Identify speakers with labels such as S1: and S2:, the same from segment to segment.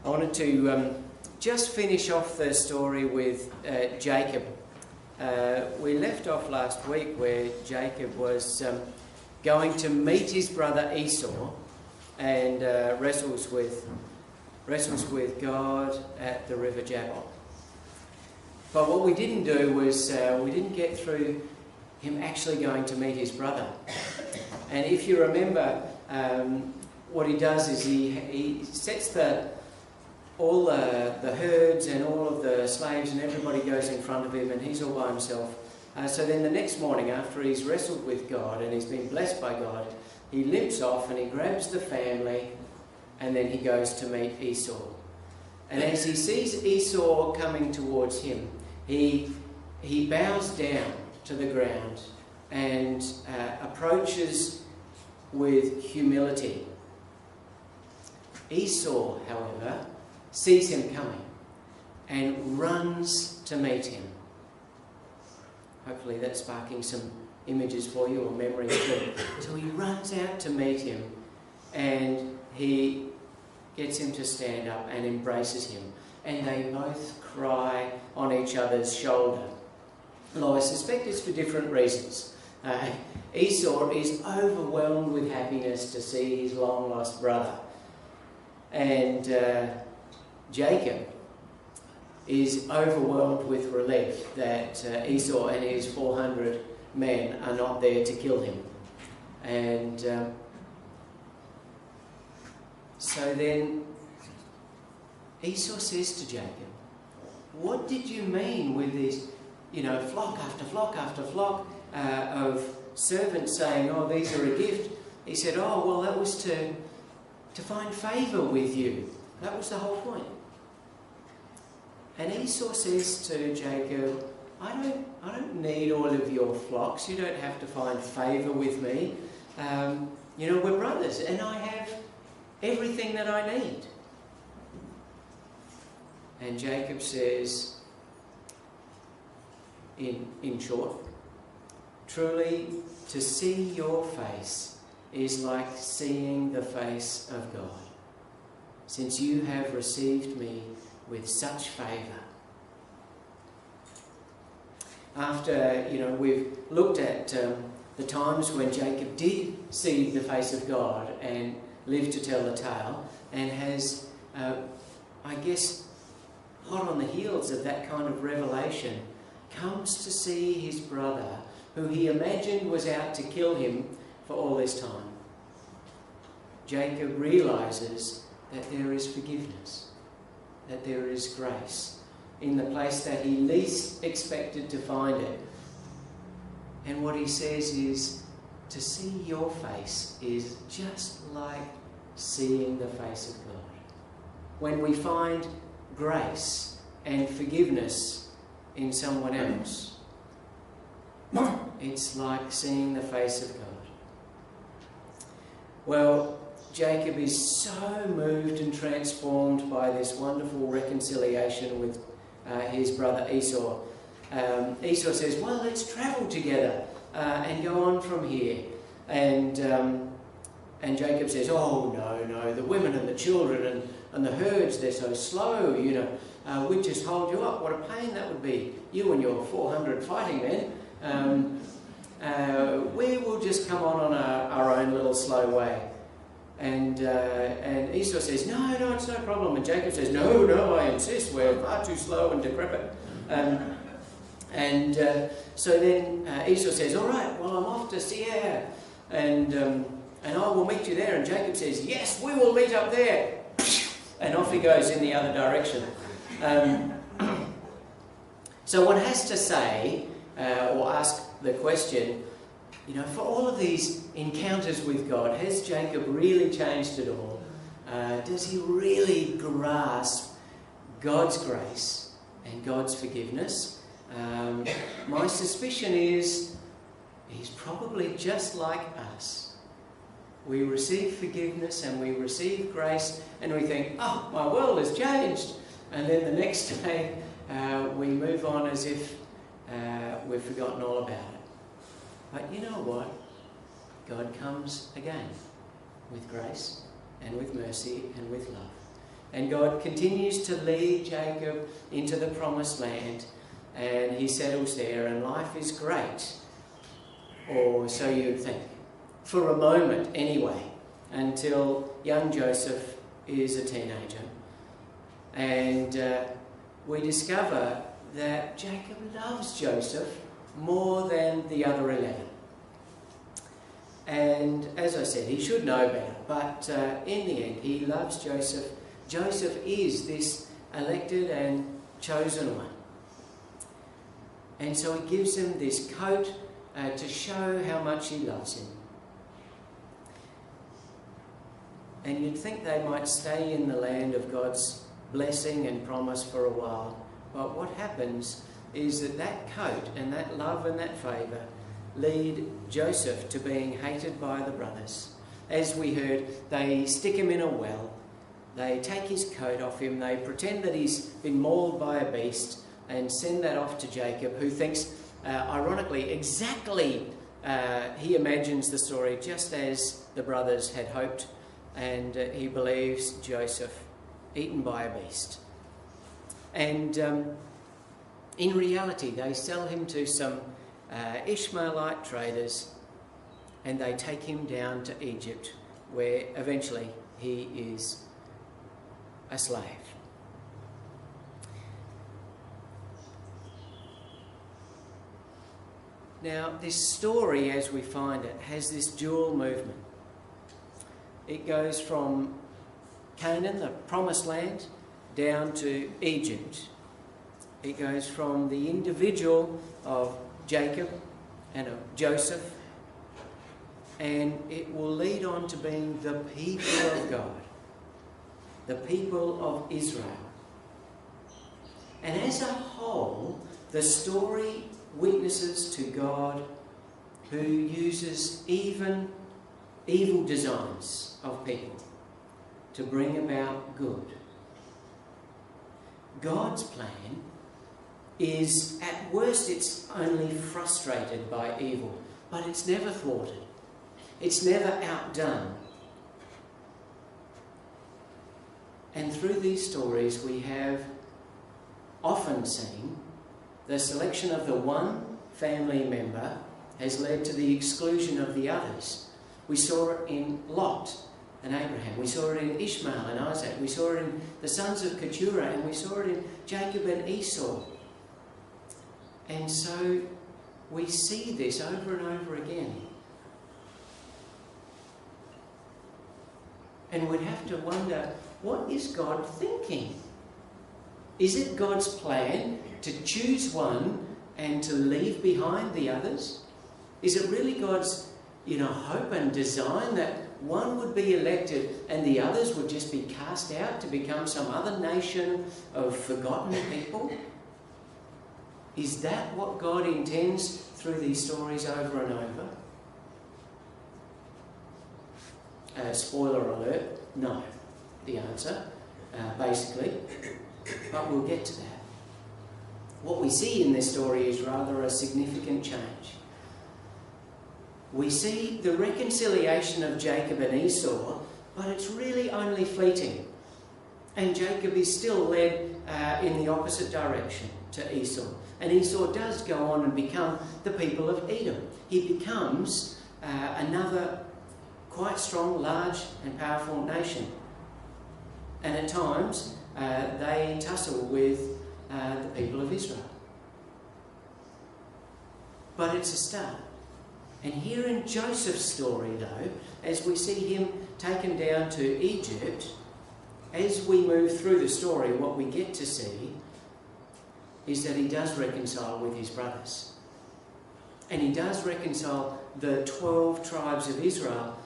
S1: I wanted to just finish off the story with Jacob. We left off last week where Jacob was going to meet his brother Esau and wrestles with God at the river Jabbok. But what we didn't do was we didn't get through him actually going to meet his brother. And if you remember, what he does is he sets all the herds and all of the slaves and everybody goes in front of him and he's all by himself. So then the next morning, after he's wrestled with God and he's been blessed by God, he limps off and he grabs the family and then he goes to meet Esau. And as he sees Esau coming towards him, he bows down to the ground and approaches with humility. Esau, however, sees him coming and runs to meet him. Hopefully that's sparking some images for you or memories too. So he runs out to meet him and he gets him to stand up and embraces him. And they both cry on each other's shoulder. Although I suspect it's for different reasons. Esau is overwhelmed with happiness to see his long-lost brother. And Jacob is overwhelmed with relief that Esau and his 400 men are not there to kill him. And so then Esau says to Jacob, "What did you mean with this, flock after flock after flock of servants saying, 'Oh, these are a gift'?" He said, "Oh, well, that was to find favour with you. That was the whole point." And Esau says to Jacob, I don't need all of your flocks. You don't have to find favour with me. We're brothers and I have everything that I need." And Jacob says, in short, "Truly, to see your face is like seeing the face of God, since you have received me with such favour." After, we've looked at the times when Jacob did see the face of God and lived to tell the tale, and has, hot on the heels of that kind of revelation, comes to see his brother, who he imagined was out to kill him for all this time. Jacob realises that there is forgiveness, that there is grace in the place that he least expected to find it. And what he says is, to see your face is just like seeing the face of God. When we find grace and forgiveness in someone else, it's like seeing the face of God. Well, Jacob is so moved and transformed by this wonderful reconciliation with his brother Esau. Esau says, "Well, let's travel together and go on from here." And Jacob says, "Oh, no, the women and the children and the herds, they're so slow, we'd just hold you up. What a pain that would be, you and your 400 fighting men. We will just come on our own little slow way." And Esau says, no, it's no problem. And Jacob says, no, I insist, we're far too slow and decrepit. So then Esau says, "All right, well, I'm off to Seir, and I will meet you there." And Jacob says, "Yes, we will meet up there." And off he goes in the other direction. So one has to say, or ask the question, for all of these encounters with God, has Jacob really changed at all? Does he really grasp God's grace and God's forgiveness? My suspicion is he's probably just like us. We receive forgiveness and we receive grace and we think, "Oh, my world has changed." And then the next day we move on as if we've forgotten all about it. But you know what? God comes again with grace and with mercy and with love. And God continues to lead Jacob into the promised land, and he settles there, and life is great. Or so you'd think. For a moment anyway, until young Joseph is a teenager. And we discover that Jacob loves Joseph more than the other 11. And as I said, he should know better, but in the end he loves Joseph. Joseph is this elected and chosen one. And so he gives him this coat to show how much he loves him. And you'd think they might stay in the land of God's blessing and promise for a while. But what happens is that coat and that love and that favour lead Joseph to being hated by the brothers. As we heard, they stick him in a well. They take his coat off him. They pretend that he's been mauled by a beast and send that off to Jacob, who thinks, ironically, exactly he imagines the story just as the brothers had hoped, and he believes Joseph eaten by a beast. And in reality, they sell him to some Ishmaelite traders, and they take him down to Egypt, where eventually he is a slave. Now, this story, as we find it, has this dual movement. It goes from Canaan, the promised land, down to Egypt. It goes from the individual of Jacob and of Joseph, and it will lead on to being the people of God, the people of Israel. And as a whole, the story witnesses to God who uses even evil designs of people to bring about good. God's plan is, at worst, it's only frustrated by evil, but it's never thwarted. It's never outdone. And through these stories, we have often seen the selection of the one family member has led to the exclusion of the others. We saw it in Lot and Abraham. We saw it in Ishmael and Isaac. We saw it in the sons of Keturah, and we saw it in Jacob and Esau. And so we see this over and over again. And we'd have to wonder, what is God thinking? Is it God's plan to choose one and to leave behind the others? Is it really God's, hope and design that one would be elected and the others would just be cast out to become some other nation of forgotten people? Is that what God intends through these stories over and over? Spoiler alert, no, the answer, basically. But we'll get to that. What we see in this story is rather a significant change. We see the reconciliation of Jacob and Esau, but it's really only fleeting. And Jacob is still led in the opposite direction to Esau. And Esau does go on and become the people of Edom. He becomes another quite strong, large and powerful nation. And at times, they tussle with the people of Israel. But it's a start. And here in Joseph's story, though, as we see him taken down to Egypt, as we move through the story, what we get to see is that he does reconcile with his brothers. And he does reconcile the 12 tribes of Israel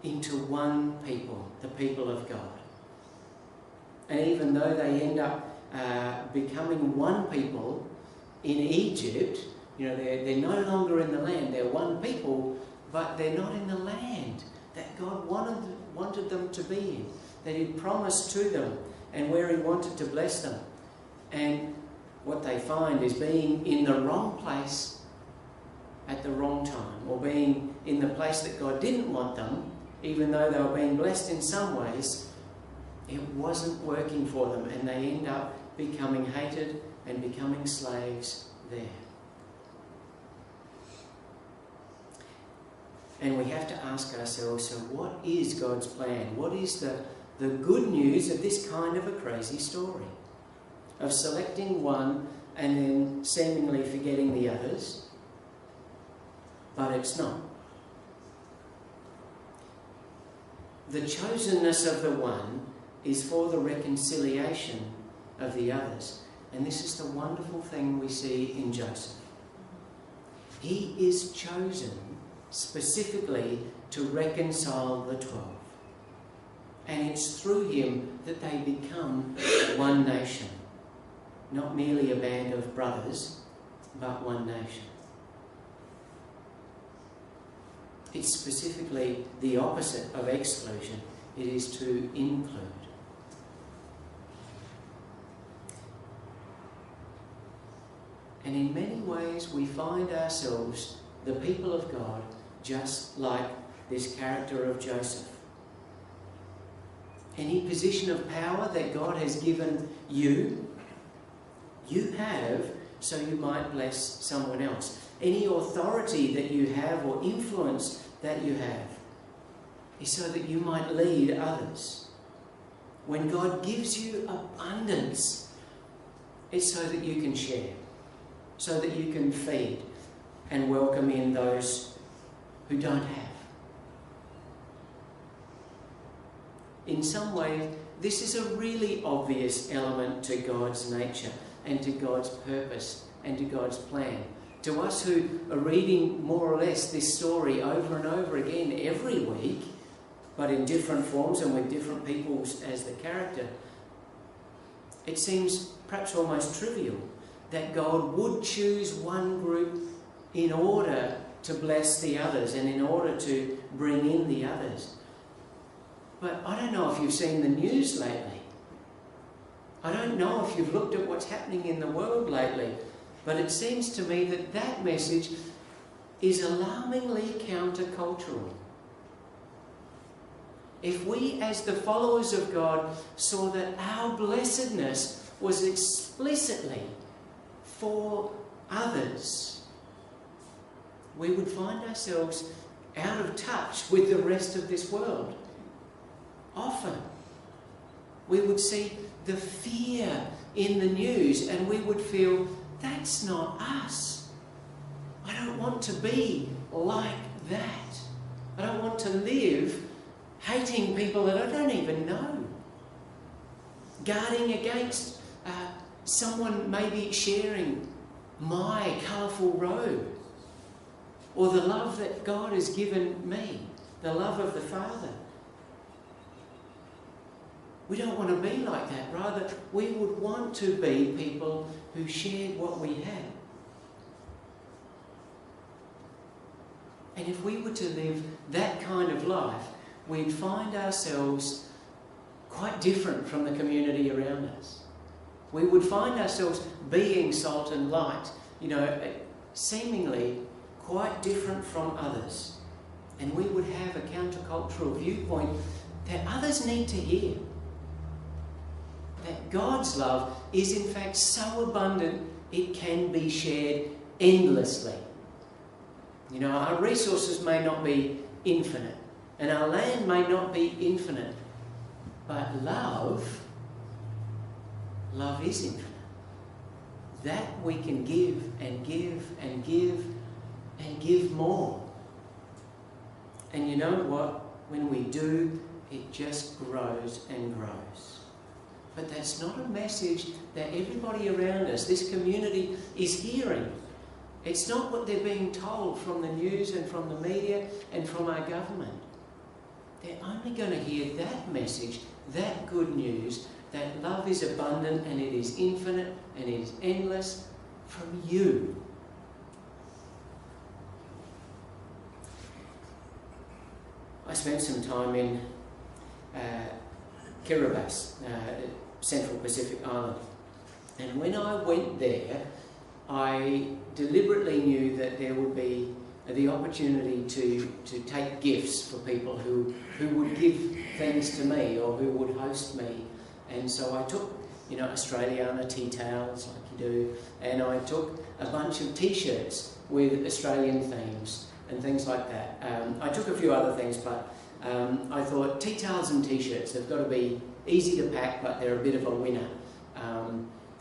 S1: into one people, the people of God. And even though they end up becoming one people in Egypt, they're no longer in the land. They're one people, but they're not in the land that God wanted them to be in, that He'd promised to them and where He wanted to bless them. And what they find is being in the wrong place at the wrong time, or being in the place that God didn't want them, even though they were being blessed in some ways, It wasn't working for them, and they end up becoming hated and becoming slaves there. And we have to ask ourselves, so what is God's plan? What is the good news of this kind of a crazy story? Of selecting one and then seemingly forgetting the others? But it's not. The chosenness of the one is for the reconciliation of the others. And this is the wonderful thing we see in Joseph. He is chosen specifically to reconcile the 12. And it's through him that they become one nation. Not merely a band of brothers, but one nation. It's specifically the opposite of exclusion. It is to include. And in many ways we find ourselves, the people of God, just like this character of Joseph. Any position of power that God has given you, you have so you might bless someone else. Any authority that you have or influence that you have is so that you might lead others. When God gives you abundance, it's so that you can share, so that you can feed and welcome in those who don't have. In some way, this is a really obvious element to God's nature and to God's purpose and to God's plan. To us who are reading more or less this story over and over again every week, but in different forms and with different people as the character, it seems perhaps almost trivial that God would choose one group in order to bless the others and in order to bring in the others. But I don't know if you've seen the news lately. I don't know if you've looked at what's happening in the world lately. But it seems to me that that message is alarmingly countercultural. If we, as the followers of God, saw that our blessedness was explicitly for others, we would find ourselves out of touch with the rest of this world. Often, we would see the fear in the news and we would feel, that's not us. I don't want to be like that. I don't want to live hating people that I don't even know. Guarding against someone maybe sharing my colourful robe. Or the love that God has given me. The love of the Father. We don't want to be like that. Rather, we would want to be people who shared what we had. And if we were to live that kind of life, we'd find ourselves quite different from the community around us. We would find ourselves being salt and light, seemingly quite different from others. And we would have a countercultural viewpoint that others need to hear. That God's love is in fact so abundant it can be shared endlessly. Our resources may not be infinite and our land may not be infinite, but love is infinite. That we can give and give and give and give more. And you know what? When we do, it just grows and grows. But that's not a message that everybody around us, this community, is hearing. It's not what they're being told from the news and from the media and from our government. They're only going to hear that message, that good news, that love is abundant and it is infinite and it is endless from you. I spent some time in Kiribati, Central Pacific Island. And when I went there, I deliberately knew that there would be the opportunity to take gifts for people who would give things to me or who would host me. And so I took, Australiana tea towels like you do, and I took a bunch of t-shirts with Australian themes and things like that. I took a few other things, but I thought tea towels and t-shirts, they've got to be easy to pack, but they're a bit of a winner.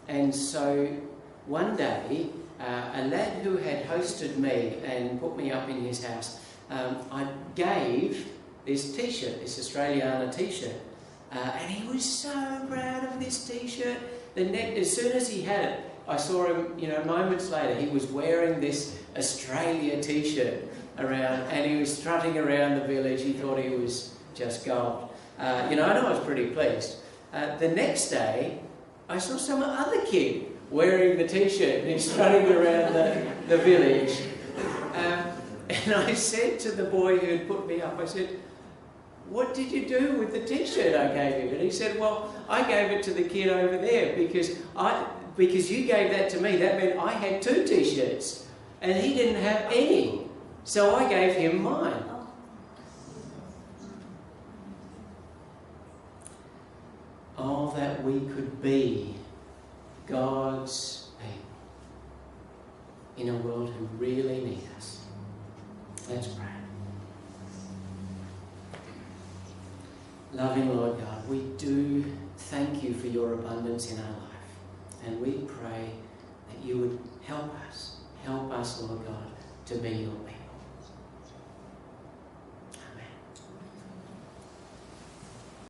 S1: And so one day, a lad who had hosted me and put me up in his house, I gave this t-shirt, this Australiana t-shirt, and he was so proud of this t-shirt. As soon as he had it, I saw him, moments later, he was wearing this Australia t-shirt around, and he was strutting around the village. He thought he was just gold. And I was pretty pleased. The next day, I saw some other kid wearing the t-shirt and he's strutting around the village. And I said to the boy who had put me up, I said, "What did you do with the t-shirt I gave him?" And he said, "Well, I gave it to the kid over there because you gave that to me. That meant I had 2 t-shirts and he didn't have any. So I gave him mine." Oh, that we could be God's people in a world who really need us. Let's pray. Loving Lord God, we do thank you for your abundance in our life. And we pray that you would help us, Lord God, to be your people.